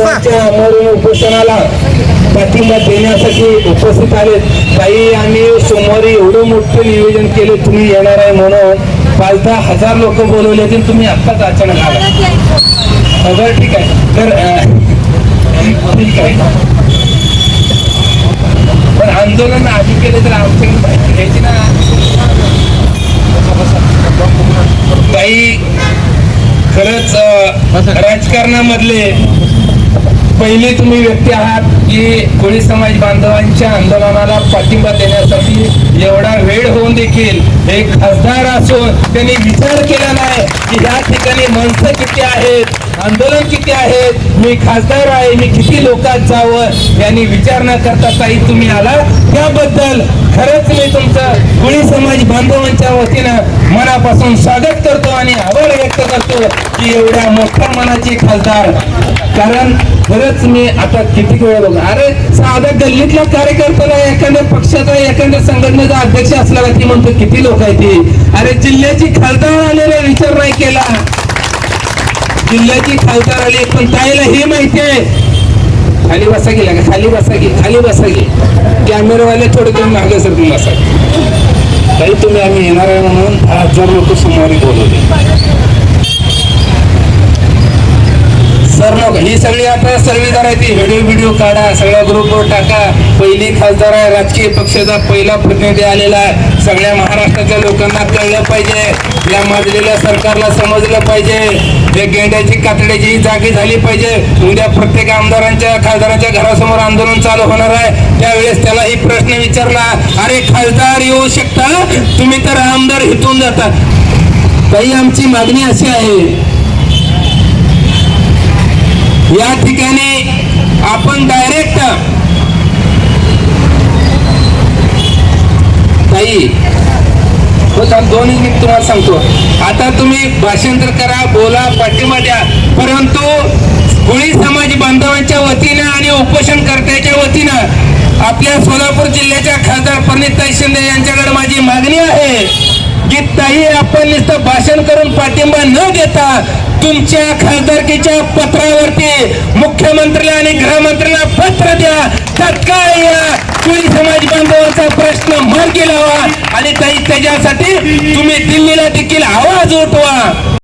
बांधवांच्या आमरण उपोषणाला पाठिंबा देण्यासाठी उपस्थित आले. काही आम्ही सोमवारी एवढं मोठं नियोजन केले तुम्ही येणार आहे म्हणून 5-10 हजार लोक बोलवले होते, तुम्ही आत्ताच अचानक आला. बरं ठीक आहे. तर ठीक आहे, पण आंदोलन आधी केले तर आमच्याकडे माहिती घ्यायची ना. काही खरंच राजकारणामधले पहिले तुम्ही व्यक्ती आहात की कोळी समाज बांधवांच्या आंदोलनाला पाठिंबा देण्यासाठी एवढा वेळ होऊन देखील एक खासदार असून त्यांनी विचार केला नाही की या ठिकाणी माणसं किती आहेत, आंदोलन किती आहेत, मी खासदार आहे, मी किती लोकात जावं यांनी विचार न करता ताई तुम्ही आला, त्याबद्दल खरंच मी तुमचं कोळी समाज बांधवांच्या वतीनं मनापासून स्वागत करतो आणि आभार व्यक्त करतो की एवढ्या मोठ्या मनाची खासदार. कारण खरंच मी आता किती वेळ बघा, अरे साधा गल्लीतला कार्यकर्त्याला एखाद्या पक्षाचा एखाद्या संघटनेचा अध्यक्ष असला की म्हणतो किती लोक आहेत ती. अरे जिल्ह्याची खासदार आलेला विचार नाही केला, जिल्ह्याची खासदार आली पण ताईला हे माहिती आहे. खाली बसा गेला का, खाली बसा गे, खाली बसा गे. कॅमेरावाले थोडे तुम्ही मागे सर तुम्ही बसा ताई. तुम्ही आम्ही येणार आहे म्हणून 10,000 लोक सोमवारी बोलवले. सर लोक ही सगळी आता सर्वेदार आहे ती व्हिडिओ काढा, सगळ्या ग्रुपवर टाका. पहिली खासदार आहे, राजकीय पक्षाचा पहिला प्रतिनिधी आलेला आहे. सगळ्या महाराष्ट्राच्या लोकांना कळलं पाहिजे, या मजलेल्या सरकारला समजलं पाहिजे, या गेंड्याची कातड्याची जागी झाली पाहिजे. उद्या प्रत्येक आमदारांच्या खासदारांच्या घरासमोर आंदोलन चालू होणार आहे, त्यावेळेस त्यालाही प्रश्न विचारला, अरे खासदार येऊ शकता, तुम्ही तर आमदार हिथून जाता. काही आमची मागणी अशी आहे, या ठिकाणी आपण डायरेक्ट ताई दोन्ही मी तुम्हाला सांगतो, आता तुम्ही भाषांतर करा, बोला, पाठिंबा द्या, परंतु कोळी समाज बांधवांच्या वतीनं आणि उपोषणकर्त्याच्या वतीनं आपल्या सोलापूर जिल्ह्याच्या खासदार प्रणितताई शिंदे यांच्याकडे माझी मागणी आहे की ताई आपण नुसतं भाषण करून पाठिंबा न देता तुमच्या खासदारकीच्या पत्रावरती मुख्यमंत्र्याला आणि गृहमंत्र्यांना पत्र द्या, तत्काळ या कोळी समाज बांधवांचा प्रश्न मार्गी लावा आणि ताई त्याच्यासाठी तुम्ही दिल्लीला देखील आवाज उठवा.